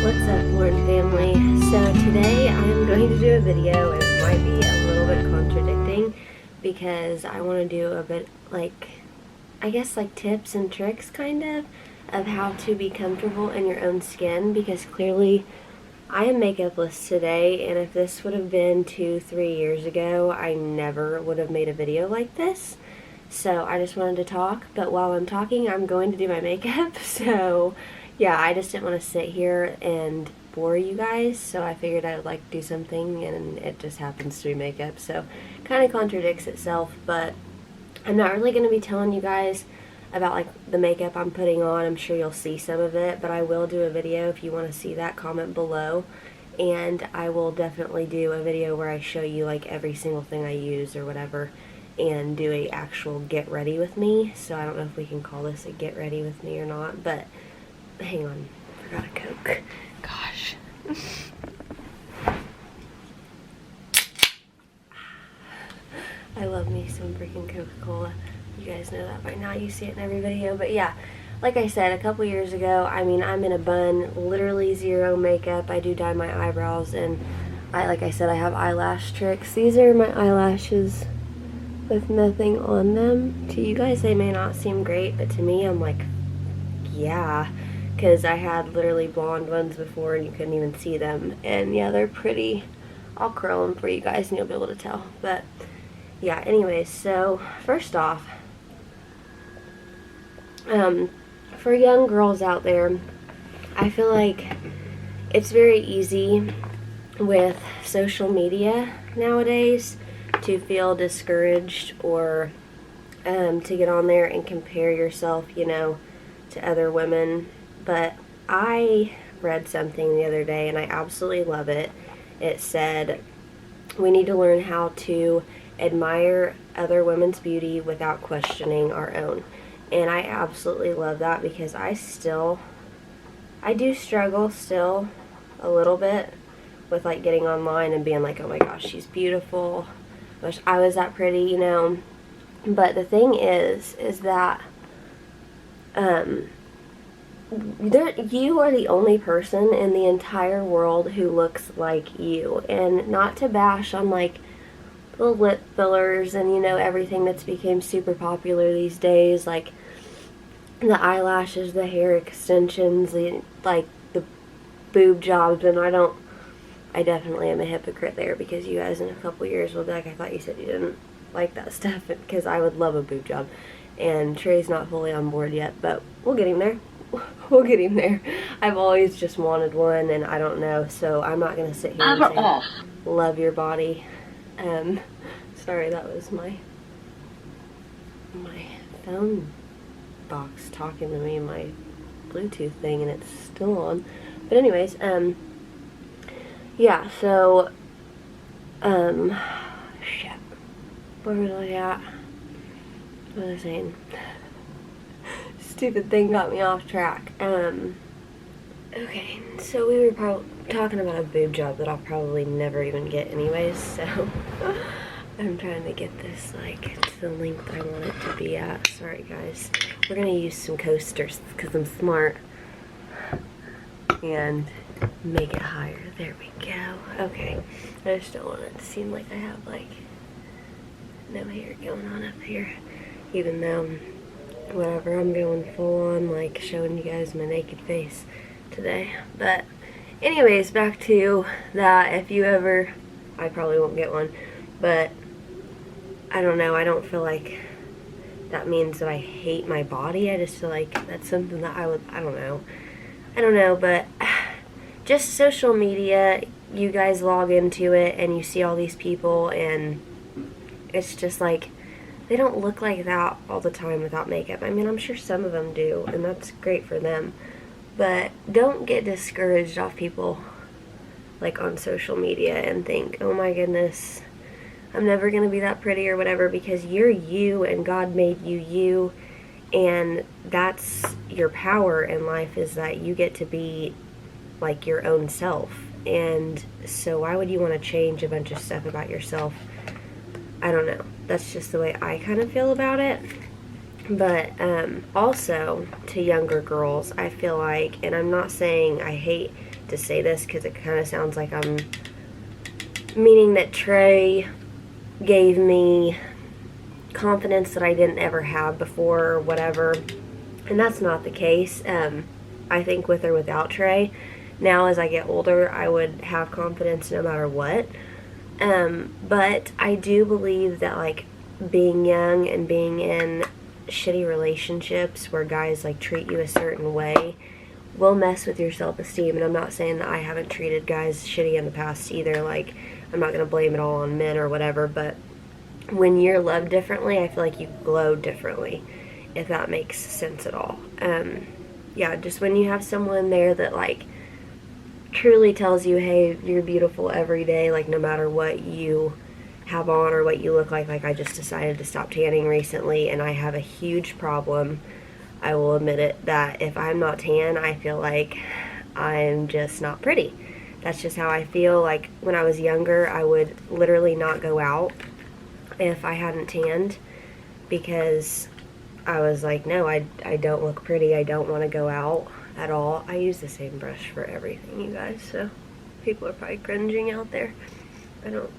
What's up, Lauren family? So today I am going to do a video, and it might be a little bit contradicting because I want to do a bit like, I guess like tips and tricks kind of how to be comfortable in your own skin, because clearly I am makeupless today, and if this would have been 2-3 years ago, I never would have made a video like this. So I just wanted to talk, but while I'm talking I'm going to do my makeup. So yeah, I just didn't want to sit here and bore you guys, so I figured I would like do something, and it just happens to be makeup, so kind of contradicts itself. But I'm not really going to be telling you guys about like the makeup I'm putting on. I'm sure you'll see some of it, but I will do a video. If you want to see that, comment below, and I will definitely do a video where I show you like every single thing I use or whatever, and do a actual get ready with me. So I don't know if we can call this a get ready with me or not, but hang on, forgot a Coke. Gosh. I love me some freaking Coca-Cola. You guys know that by now, you see it in every video. But yeah, like I said, a couple years ago, I mean, I'm in a bun, literally zero makeup. I do dye my eyebrows, and like I said, I have eyelash tricks. These are my eyelashes with nothing on them. To you guys, they may not seem great, but to me, I'm like, yeah, because I had literally blonde ones before and you couldn't even see them. And yeah, they're pretty. I'll curl them for you guys and you'll be able to tell. But yeah, anyways, so first off, for young girls out there, I feel like it's very easy with social media nowadays to feel discouraged, or to get on there and compare yourself, you know, to other women. But I read something the other day and I absolutely love it. It said we need to learn how to admire other women's beauty without questioning our own. And I absolutely love that, because I do struggle still a little bit with like getting online and being like, oh my gosh, she's beautiful, wish I was that pretty, you know. But the thing is that you are the only person in the entire world who looks like you. And not to bash on like the lip fillers and, you know, everything that's became super popular these days, like the eyelashes, the hair extensions, like the boob jobs. And I definitely am a hypocrite there, because you guys in a couple years will be like, I thought you said you didn't like that stuff, because I would love a boob job. And Trey's not fully on board yet, but we'll get him there. We'll get him there. I've always just wanted one, and I don't know, so I'm not going to sit here and say, love your body. Sorry, that was my phone box talking to me, my Bluetooth thing, and it's still on. But anyways, yeah, so, shit. Where was I at? What was I saying? Stupid thing got me off track. Okay, so we were probably talking about a boob job that I'll probably never even get anyways, so I'm trying to get this like to the length I want it to be at. Sorry guys. We're gonna use some coasters because I'm smart, and make it higher. There we go. Okay, I just don't want it to seem like I have like no hair going on up here, even though whatever, I'm going full on like showing you guys my naked face today. But anyways, back to that. If you ever, I probably won't get one, but I don't know, I don't feel like that means that I hate my body. I just feel like that's something that I don't know, but just social media, you guys log into it and you see all these people, and it's just like, they don't look like that all the time without makeup. I mean, I'm sure some of them do, and that's great for them. But don't get discouraged off people like on social media and think, oh my goodness, I'm never going to be that pretty or whatever, because you're you and God made you, and that's your power in life, is that you get to be like your own self. And so why would you want to change a bunch of stuff about yourself? I don't know. That's just the way I kind of feel about it. But also to younger girls, I feel like, and I'm not saying, I hate to say this because it kind of sounds like I'm meaning that Trey gave me confidence that I didn't ever have before or whatever, and that's not the case. I think with or without Trey, now as I get older, I would have confidence no matter what. But I do believe that, like, being young and being in shitty relationships where guys, like, treat you a certain way will mess with your self-esteem. And I'm not saying that I haven't treated guys shitty in the past either. Like, I'm not going to blame it all on men or whatever, but when you're loved differently, I feel like you glow differently, if that makes sense at all. Yeah, just when you have someone there that, like, truly tells you, hey, you're beautiful every day, like, no matter what you have on or what you look like. Like, I just decided to stop tanning recently, and I have a huge problem, I will admit it, that if I'm not tan, I feel like I'm just not pretty. That's just how I feel. Like, when I was younger, I would literally not go out if I hadn't tanned, because I was like, no, I don't look pretty, I don't want to go out at all. I use the same brush for everything, you guys, so people are probably cringing out there. I don't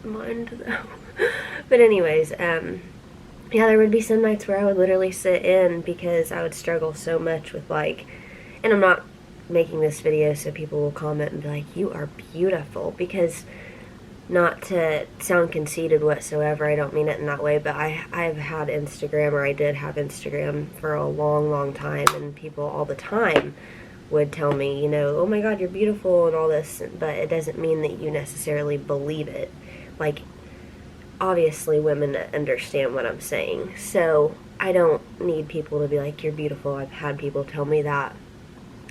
mind though. But anyways, yeah, there would be some nights where I would literally sit in because I would struggle so much with, like, and I'm not making this video so people will comment and be like, you are beautiful, because, not to sound conceited whatsoever, I don't mean it in that way, but I've had Instagram, or I did have Instagram for a long, long time, and people all the time would tell me, you know, oh my god, you're beautiful and all this, but it doesn't mean that you necessarily believe it. Like, obviously women understand what I'm saying, so I don't need people to be like, you're beautiful. I've had people tell me that.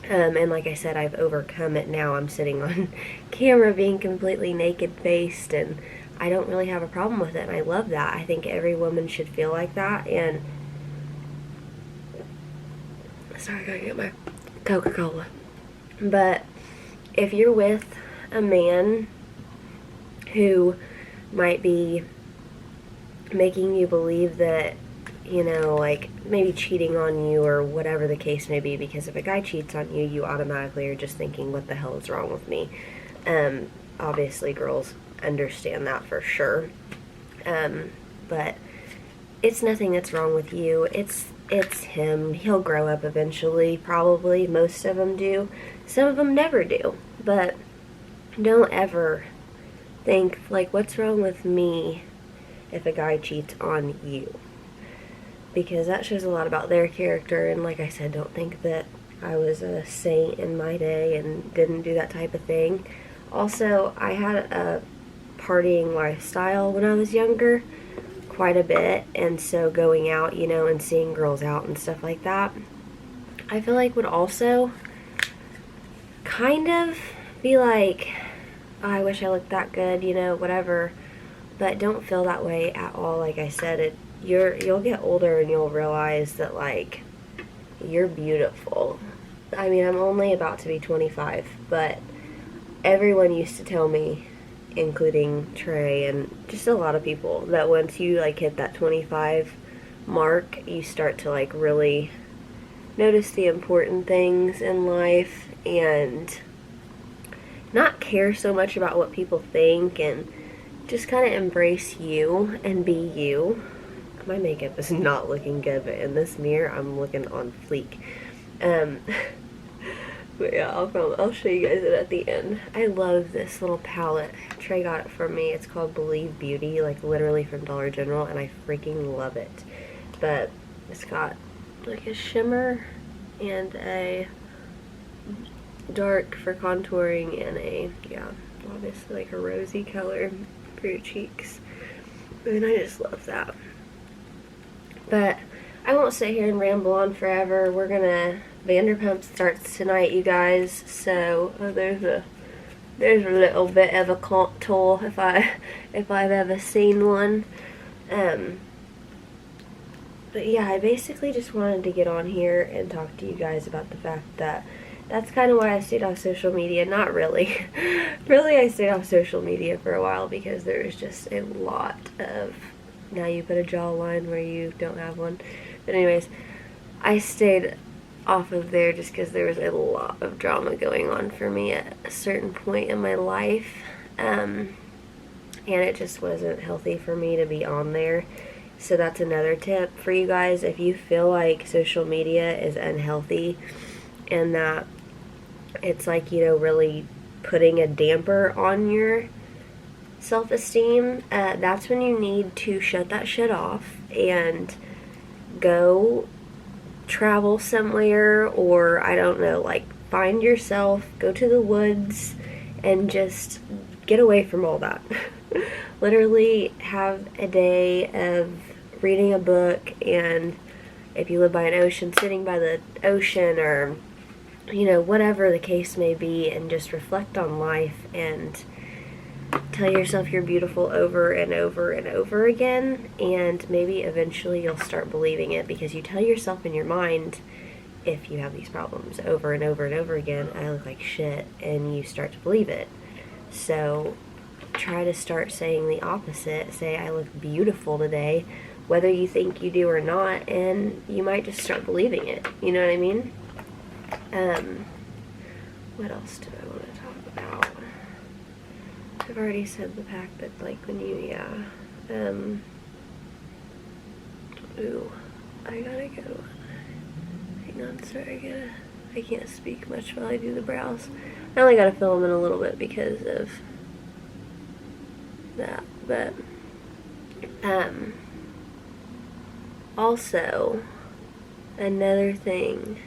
And like I said, I've overcome it now. I'm sitting on camera being completely naked-faced, and I don't really have a problem with it, and I love that. I think every woman should feel like that, and... Sorry, I gotta get my Coca-Cola. But if you're with a man who might be making you believe that, you know, like, maybe cheating on you or whatever the case may be, because if a guy cheats on you, you automatically are just thinking, what the hell is wrong with me? Obviously girls understand that for sure. But it's nothing that's wrong with you. It's him. He'll grow up eventually, probably. Most of them do. Some of them never do. But don't ever think, like, what's wrong with me if a guy cheats on you? Because that shows a lot about their character, and like I said, don't think that I was a saint in my day and didn't do that type of thing. Also, I had a partying lifestyle when I was younger, quite a bit, and so going out, you know, and seeing girls out and stuff like that, I feel like would also kind of be like, oh, I wish I looked that good, you know, whatever. But don't feel that way at all. Like I said, you'll get older and you'll realize that, like, you're beautiful. I mean, I'm only about to be 25, but everyone used to tell me, including Trey and just a lot of people, that once you, like, hit that 25 mark, you start to, like, really notice the important things in life and not care so much about what people think, and just kind of embrace you and be you. My makeup is not looking good, but in this mirror, I'm looking on fleek. But yeah, I'll show you guys it at the end. I love this little palette. Trey got it for me. It's called Believe Beauty, like literally from Dollar General, and I freaking love it. But it's got like a shimmer and a dark for contouring and a, yeah, obviously like a rosy color for your cheeks. And I just love that. But I won't sit here and ramble on forever. We're gonna, Vanderpump starts tonight, you guys. So there's a little bit of a contour if I've ever seen one. But yeah, I basically just wanted to get on here and talk to you guys about the fact that that's kind of why I stayed off social media. Not really. Really, I stayed off social media for a while because there was just a lot of, now you put a jawline where you don't have one. But anyways, I stayed off of there just because there was a lot of drama going on for me at a certain point in my life. And it just wasn't healthy for me to be on there. So that's another tip for you guys. If you feel like social media is unhealthy and that it's like, you know, really putting a damper on your self-esteem, that's when you need to shut that shit off and go travel somewhere, or I don't know, like find yourself, go to the woods and just get away from all that. Literally have a day of reading a book, and if you live by an ocean, sitting by the ocean, or you know, whatever the case may be, and just reflect on life and tell yourself you're beautiful over and over and over again, and maybe eventually you'll start believing it, because you tell yourself in your mind, if you have these problems over and over and over again, I look like shit, and you start to believe it. So try to start saying the opposite. Say, I look beautiful today, whether you think you do or not, and you might just start believing it. You know what I mean? What else do I want to talk about? I've already said the fact that, like, when you, ooh, I gotta go. Hang on, sorry, I can't speak much while I do the brows. I only gotta film in a little bit because of that, but, also, another thing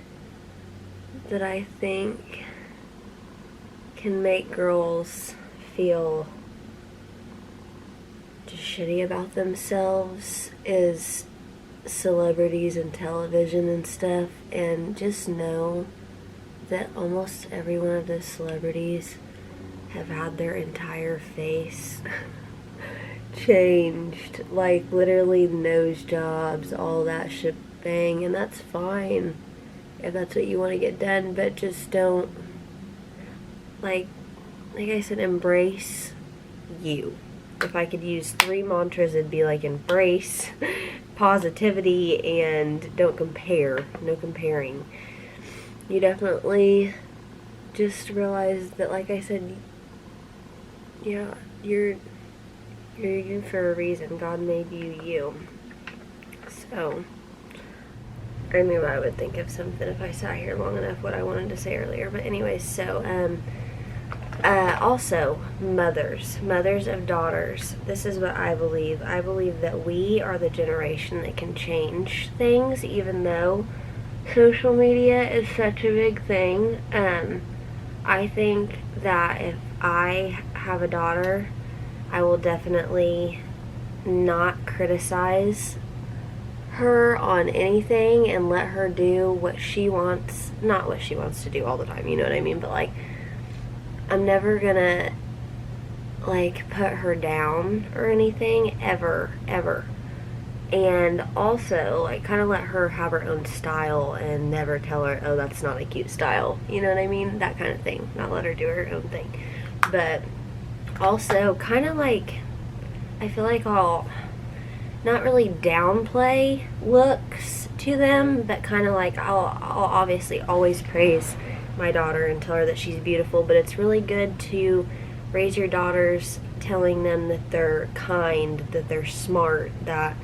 that I think can make girls feel just shitty about themselves is celebrities and television and stuff. And just know that almost every one of those celebrities have had their entire face changed, like literally nose jobs, all that shebang, and that's fine if that's what you want to get done, but just don't, like I said, embrace you. If I could use 3 mantras, it'd be like embrace, positivity, and don't compare. No comparing. You definitely just realize that, like I said, yeah, you're you for a reason. God made you you. So, I knew I would think of something if I sat here long enough what I wanted to say earlier. But anyways, so, also, mothers of daughters. This is what I believe. I believe that we are the generation that can change things, even though social media is such a big thing. I think that if I have a daughter, I will definitely not criticize her on anything and let her do what she wants. Not what she wants to do all the time, you know what I mean? But, like, I'm never gonna, like, put her down or anything, ever. And also, like, kind of let her have her own style and never tell her, oh, that's not a cute style. You know what I mean? That kind of thing. Not let her do her own thing. But also, kind of like, I feel like I'll not really downplay looks to them, but kind of like I'll obviously always praise my daughter and tell her that she's beautiful, but it's really good to raise your daughters telling them that they're kind, that they're smart, that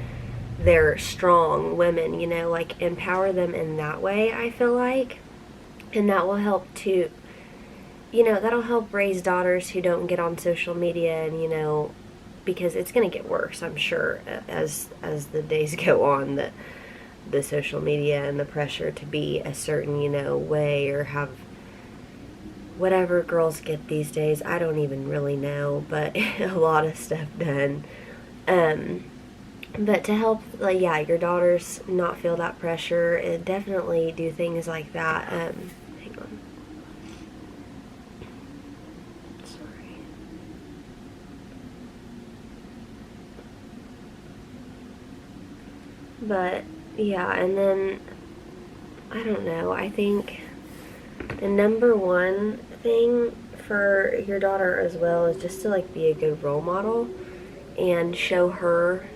they're strong women, you know, like empower them in that way, I feel like. And that will help to, you know, that'll help raise daughters who don't get on social media, and, you know, because it's going to get worse, I'm sure, as the days go on, that the social media and the pressure to be a certain, you know, way, or have whatever girls get these days. I don't even really know, but a lot of stuff done. But to help, like, yeah, your daughters not feel that pressure, definitely do things like that. Hang on. Sorry. But, yeah, and then, I don't know, I think the number one thing for your daughter as well is just to, like, be a good role model and show her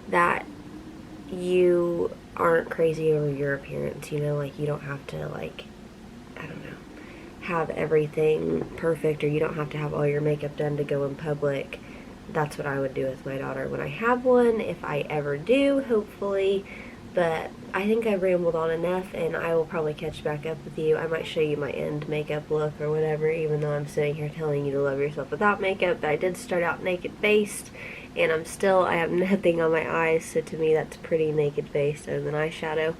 that you aren't crazy over your appearance, you know, like you don't have to, like, I don't know, have everything perfect, or you don't have to have all your makeup done to go in public. That's what I would do with my daughter when I have one, if I ever do, hopefully. But I think I've rambled on enough, and I will probably catch back up with you. I might show you my end makeup look or whatever, even though I'm sitting here telling you to love yourself without makeup. But I did start out naked faced, and I have nothing on my eyes, so to me that's pretty naked faced other than eyeshadow.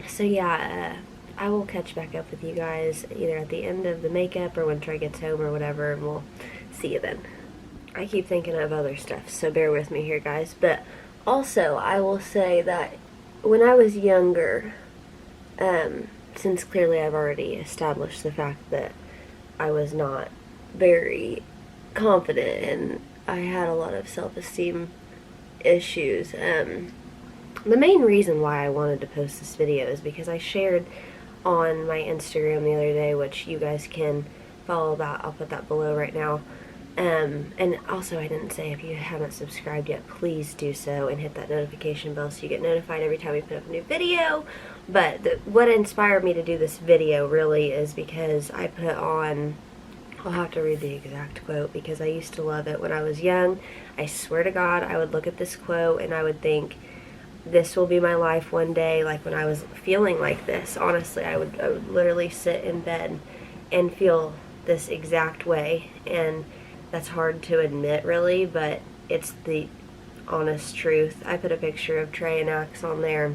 So yeah, I will catch back up with you guys either at the end of the makeup or when Trey gets home or whatever, and we'll see you then. I keep thinking of other stuff, so bear with me here, guys. But also, I will say that when I was younger, since clearly I've already established the fact that I was not very confident and I had a lot of self-esteem issues, the main reason why I wanted to post this video is because I shared on my Instagram the other day, which you guys can follow that. I'll put that below right now. And also, I didn't say, if you haven't subscribed yet, please do so and hit that notification bell so you get notified every time we put up a new video. But what inspired me to do this video really is because I put on, I'll have to read the exact quote because I used to love it when I was young. I swear to God, I would look at this quote and I would think, this will be my life one day. Like when I was feeling like this, honestly, I would literally sit in bed and feel this exact way. And that's hard to admit, really, but it's the honest truth. I put a picture of Trey and Axe on there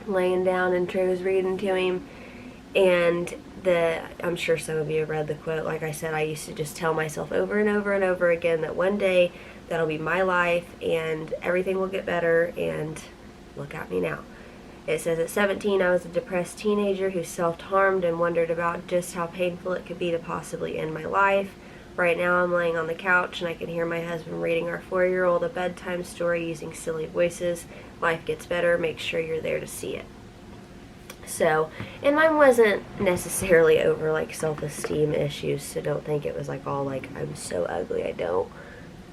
laying down, and Trey was reading to him, and I'm sure some of you have read the quote. Like I said, I used to just tell myself over and over and over again that one day that'll be my life and everything will get better, and look at me now. It says, at 17, I was a depressed teenager who self-harmed and wondered about just how painful it could be to possibly end my life. Right now I'm laying on the couch and I can hear my husband reading our 4-year-old a bedtime story using silly voices. Life gets better. Make sure you're there to see it. So, and mine wasn't necessarily over like self-esteem issues, so don't think it was like all like, I'm so ugly, I don't.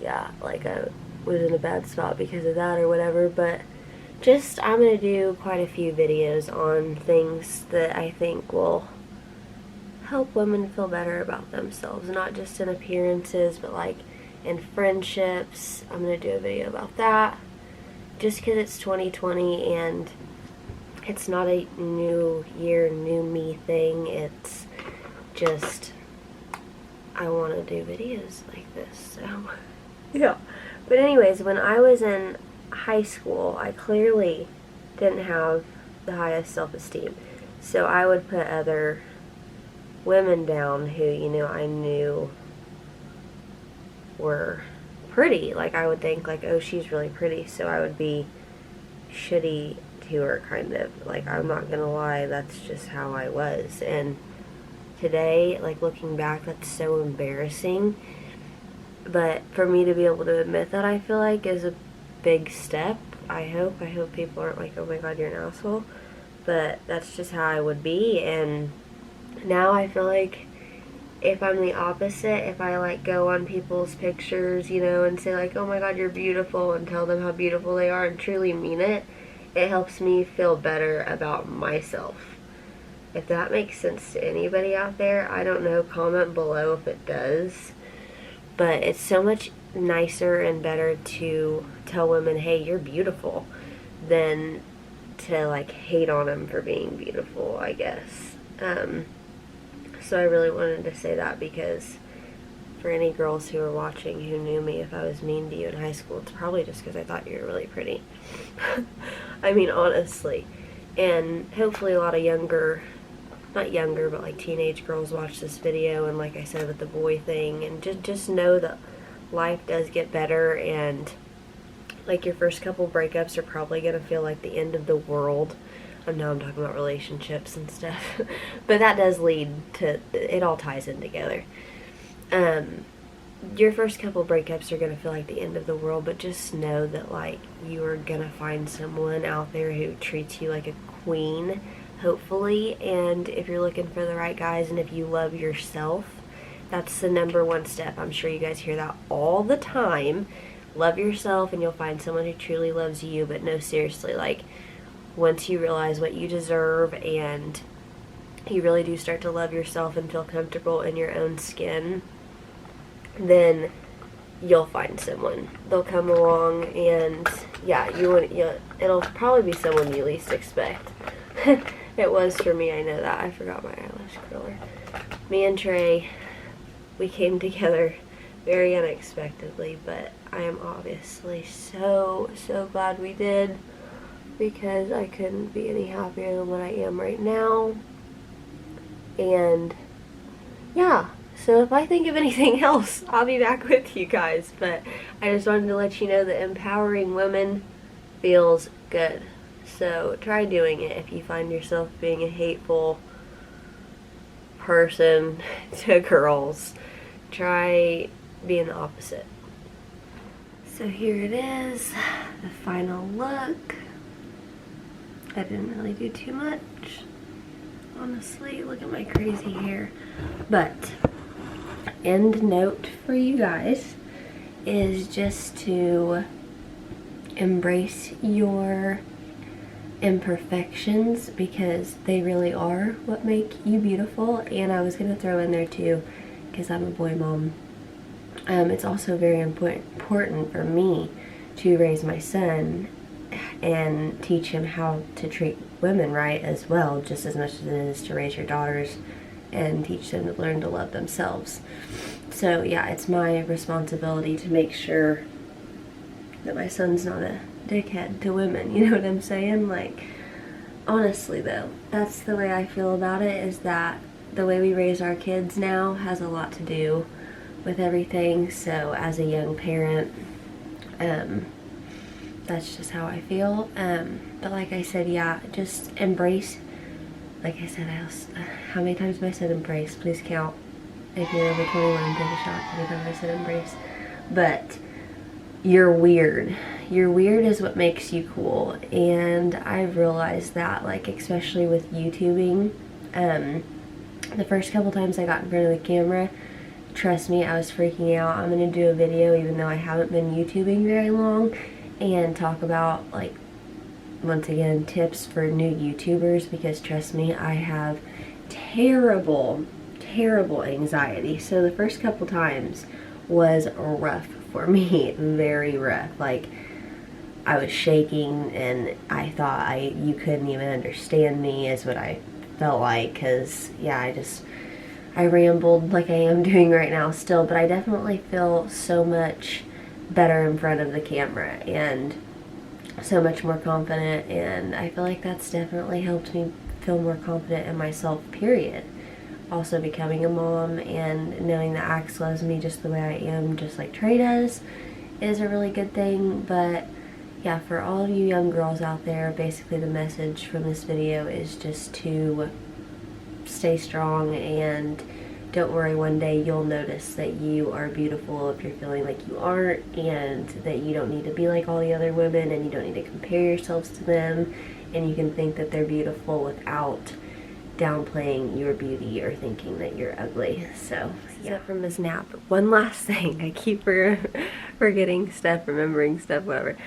Yeah, like I was in a bad spot because of that or whatever, but just, I'm going to do quite a few videos on things that I think will help women feel better about themselves, not just in appearances, but like in friendships. I'm going to do a video about that, just because it's 2020 and it's not a new year, new me thing. It's just, I want to do videos like this, so yeah. But anyways, when I was in high school, I clearly didn't have the highest self-esteem, so I would put other women down who, you know, I knew were pretty. Like, I would think, like, oh, she's really pretty, so I would be shitty to her, kind of. Like, I'm not gonna lie, that's just how I was. And today, like, looking back, that's so embarrassing. But for me to be able to admit that, I feel like, is a big step. I hope people aren't like, oh my God, you're an asshole. But that's just how I would be. And now I feel like if I'm the opposite, if I like go on people's pictures, you know, and say like, oh my God, you're beautiful, and tell them how beautiful they are and truly mean it, it helps me feel better about myself. If that makes sense to anybody out there, I don't know, comment below if it does. But it's so much nicer and better to tell women, hey, you're beautiful, than to like hate on them for being beautiful, I guess. So I really wanted to say that, because for any girls who are watching who knew me, if I was mean to you in high school, it's probably just because I thought you were really pretty. I mean, honestly. And hopefully a lot of younger, not younger, but like teenage girls watch this video, and like I said with the boy thing, and just know that life does get better, and like your first couple breakups are probably going to feel like the end of the world. I know I'm talking about relationships and stuff, but that does lead to, it all ties in together. Your first couple breakups are going to feel like the end of the world, but just know that like you are going to find someone out there who treats you like a queen, hopefully. And if you're looking for the right guys, and if you love yourself, that's the #1 step. I'm sure you guys hear that all the time, love yourself and you'll find someone who truly loves you. But no, seriously, like, once you realize what you deserve and you really do start to love yourself and feel comfortable in your own skin, then you'll find someone. They'll come along, and yeah, it'll probably be someone you least expect. It was for me, I know that. I forgot my eyelash curler. Me and Trey, we came together very unexpectedly, but I am obviously so glad we did, because I couldn't be any happier than what I am right now. And yeah, so if I think of anything else, I'll be back with you guys. But I just wanted to let you know that empowering women feels good. So try doing it if you find yourself being a hateful person to girls. Try being the opposite. So here it is, the final look. I didn't really do too much, honestly. Look at my crazy hair. But end note for you guys is just to embrace your imperfections, because they really are what make you beautiful. And I was gonna throw in there too, because I'm a boy mom, it's also very important for me to raise my son and teach him how to treat women right as well, just as much as it is to raise your daughters and teach them to learn to love themselves. So yeah, it's my responsibility to make sure that my son's not a dickhead to women, you know what I'm saying? Like, honestly though, that's the way I feel about it, is that the way we raise our kids now has a lot to do with everything. So as a young parent, that's just how I feel. But like I said, yeah, just embrace, like I said, how many times have I said embrace? Please count. If you're over 21, take a shot. How many times have I said embrace? But you're weird. You're weird is what makes you cool. And I've realized that, like, especially with YouTubing, the first couple times I got in front of the camera, trust me, I was freaking out. I'm gonna do a video, even though I haven't been YouTubing very long, and talk about, like, once again, tips for new YouTubers, because trust me, I have terrible anxiety. So the first couple times was rough for me, very rough. Like, I was shaking, and I thought you couldn't even understand me, is what I felt like, because yeah, I rambled like I am doing right now still, but I definitely feel so much better in front of the camera and so much more confident, and I feel like that's definitely helped me feel more confident in myself, period. Also, becoming a mom and knowing that Axe loves me just the way I am, just like Trey does, is a really good thing. But yeah, for all of you young girls out there, basically the message from this video is just to stay strong, and don't worry, one day you'll notice that you are beautiful if you're feeling like you aren't, and that you don't need to be like all the other women, and you don't need to compare yourselves to them, and you can think that they're beautiful without downplaying your beauty or thinking that you're ugly. So yeah, from this nap. One last thing, I keep forgetting stuff, remembering stuff, whatever.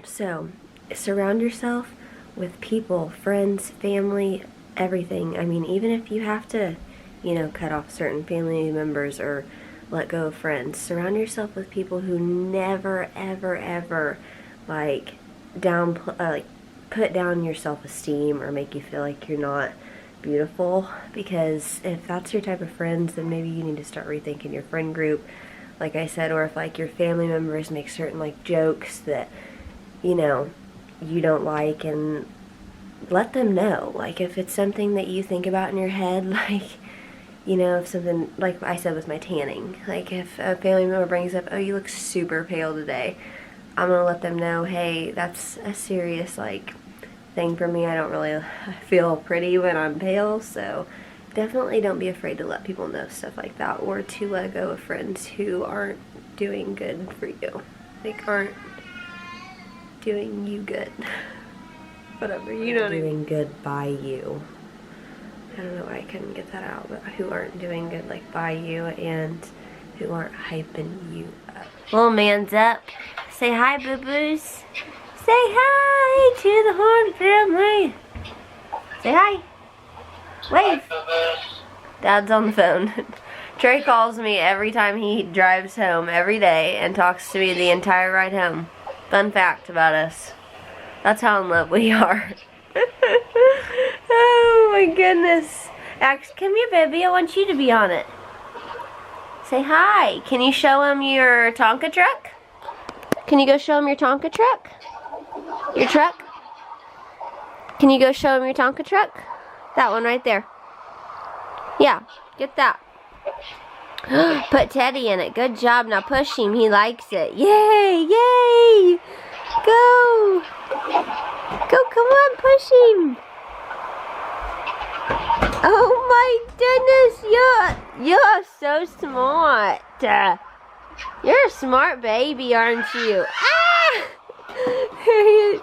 So surround yourself with people, friends, family, everything. I mean, even if you have to, you know, cut off certain family members or let go of friends, surround yourself with people who never ever like put down your self-esteem or make you feel like you're not beautiful. Because if that's your type of friends, then maybe you need to start rethinking your friend group, like I said. Or if like your family members make certain like jokes that, you know, you don't like, and let them know. Like, if it's something that you think about in your head, like, you know, if something, like I said with my tanning, like if a family member brings up, oh, you look super pale today, I'm gonna let them know, hey, that's a serious, like, thing for me. I don't really feel pretty when I'm pale. So definitely don't be afraid to let people know stuff like that, or to let go of friends who aren't doing good for you, like aren't doing you good. Whatever, you know what I mean. Doing good by you. I don't know why I couldn't get that out, but who aren't doing good, like, by you, and who aren't hyping you up. Little man's up. Say hi, boo-boos. Say hi to the Horn family. Say hi. Wave. Dad's on the phone. Trey calls me every time he drives home every day and talks to me the entire ride home. Fun fact about us. That's how in love we are. Oh my goodness. Ax, come here, baby. I want you to be on it. Say hi. Can you show him your Tonka truck? Can you go show him your Tonka truck? Your truck? Can you go show him your Tonka truck? That one right there. Yeah, get that. Put Teddy in it. Good job. Now push him. He likes it. Yay! Yay! Go! Go, come on, push him. Oh my goodness, you're so smart. You're a smart baby, aren't you? Ah! There he is,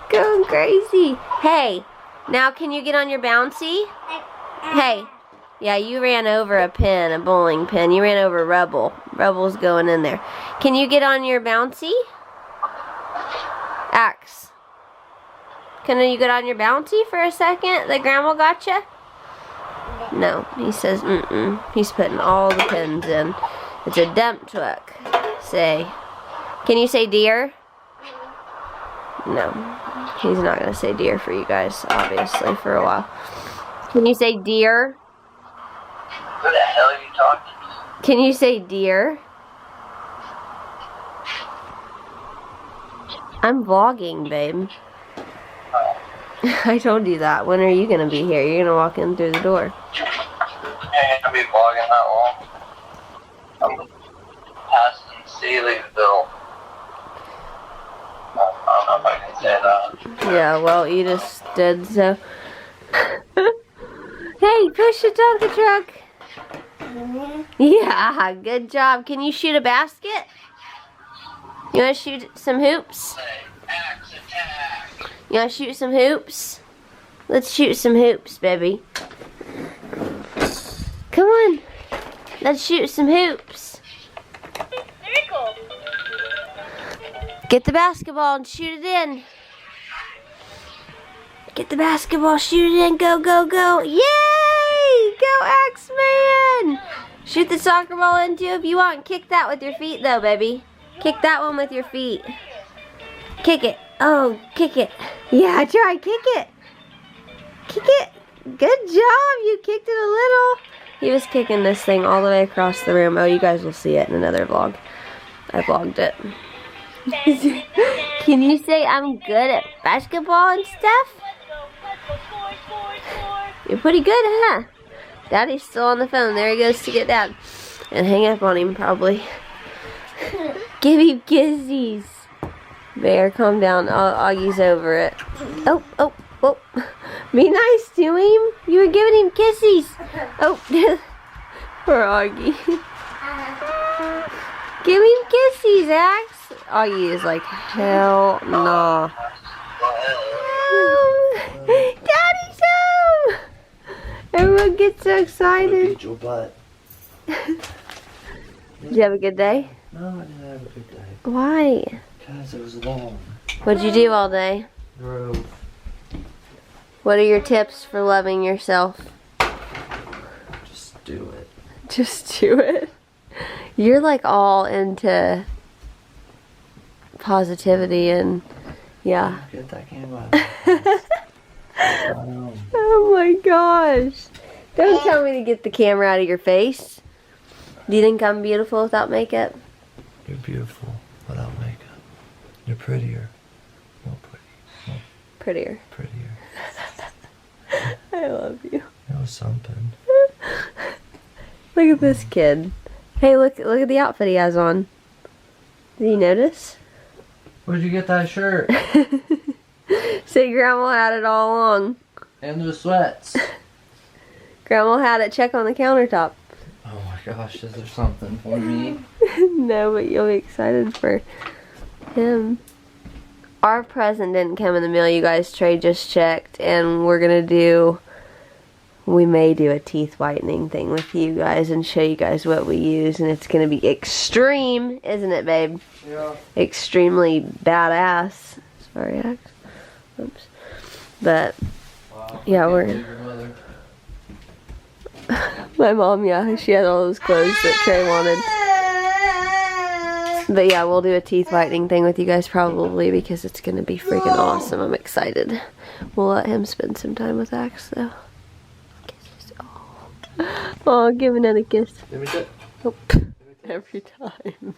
going crazy. Hey, now can you get on your bouncy? Hey, yeah, you ran over a pin, a bowling pin. You ran over Rebel. Rebel's going in there. Can you get on your bouncy? Axe. Can you get on your bouncy for a second? The grandma got you? No, he says He's putting all the pins in. It's a dump truck. Say. Can you say deer? No. He's not going to say deer for you guys, obviously, for a while. Can you say deer? Who the hell are you talking to? Can you say deer? I'm vlogging, babe. Oh. I told you that. When are you going to be here? You're going to walk in through the door. You ain't gonna be vlogging that long. I'm passing Sealyville. I don't know if I can say that. Yeah, well, you just did so. Hey, push the Tonka truck. Yeah, good job. Can you shoot a basket? You want to shoot some hoops? Axe attack. You want to shoot some hoops? Let's shoot some hoops, baby. Come on. Let's shoot some hoops. Get the basketball and shoot it in. Get the basketball, shoot it in. Go, go, go. Yay! Go, X-Man! Shoot the soccer ball in too if you want. Kick that with your feet though, baby. Kick that one with your feet. Kick it. Oh, kick it. Yeah, try. Kick it. Kick it. Good job. You kicked it a little. He was kicking this thing all the way across the room. Oh, you guys will see it in another vlog. I vlogged it. Can you say I'm good at basketball and stuff? You're pretty good, huh? Daddy's still on the phone. There he goes to get Dad. And hang up on him, probably. Give him kisses. Bear, calm down. Augie's over it. Oh, oh, oh. Be nice to him. You were giving him kisses. Oh, poor Augie. Give him kisses, Axe. Augie is like, hell nah. Oh, Daddy's home. Everyone gets so excited. Beat your butt. Did you have a good day? No, I didn't have a good day. Why? Because it was long. What'd you do all day? Drove. What are your tips for loving yourself? Just do it. Just do it. You're like all into positivity and yeah. Get that camera. Oh my gosh. Don't tell me to get the camera out of your face. Do you think I'm beautiful without makeup? You're beautiful without makeup. You're prettier. More pretty. More Prettier. prettier. I love you. It was something. Look at this kid. Hey, look at the outfit he has on. Did you notice? Where'd you get that shirt? Say Grandma had it all along. And the sweats. Grandma had it. Check on the countertop. Oh my gosh, is there something for me? No, but you'll be excited for him. Our present didn't come in the mail, you guys. Trey just checked, and we're gonna do we may do a teeth whitening thing with you guys and show you guys what we use, and it's gonna be extreme, isn't it, babe? Yeah. Extremely badass. Sorry, Axe. Oops. But Wow, yeah, I we're can't believe your mother. my mom, yeah, she had all those clothes that Trey wanted. But yeah, we'll do a teeth whitening thing with you guys probably because it's gonna be freaking awesome. I'm excited. We'll let him spend some time with Axe though. Kisses. Oh, give another kiss. Let me touch. Oh, every time.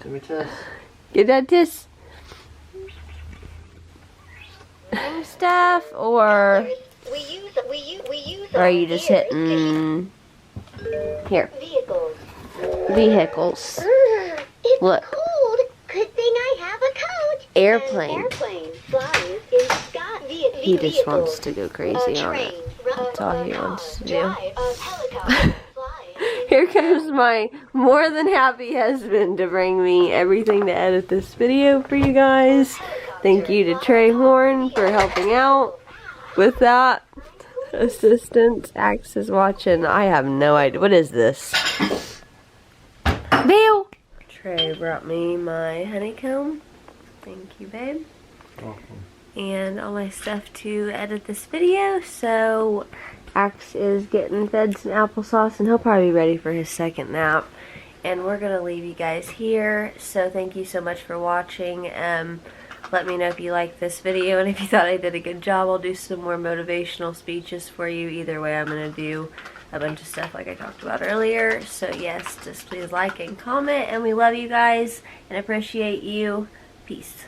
Let me touch. Get that kiss. Stuff, or are you just hitting here? Vehicles. It's Look. cold. Good thing I have a coat. Airplane. An airplane flies in sky. He just wants to go crazy on it. That's all he wants to do. Here comes my more than happy husband to bring me everything to edit this video for you guys. Thank you to Trey Horn for helping out with that. Assistant Axe is watching. I have no idea. What is this? Bill! Trey brought me my honeycomb. Thank you, babe. Welcome. And all my stuff to edit this video. So Axe is getting fed some applesauce and he'll probably be ready for his second nap. And we're going to leave you guys here. So thank you so much for watching. Let me know if you liked this video and if you thought I did a good job. I'll do some more motivational speeches for you. Either way, I'm going to do a bunch of stuff like I talked about earlier. So yes, just please like and comment. And we love you guys and appreciate you. Peace.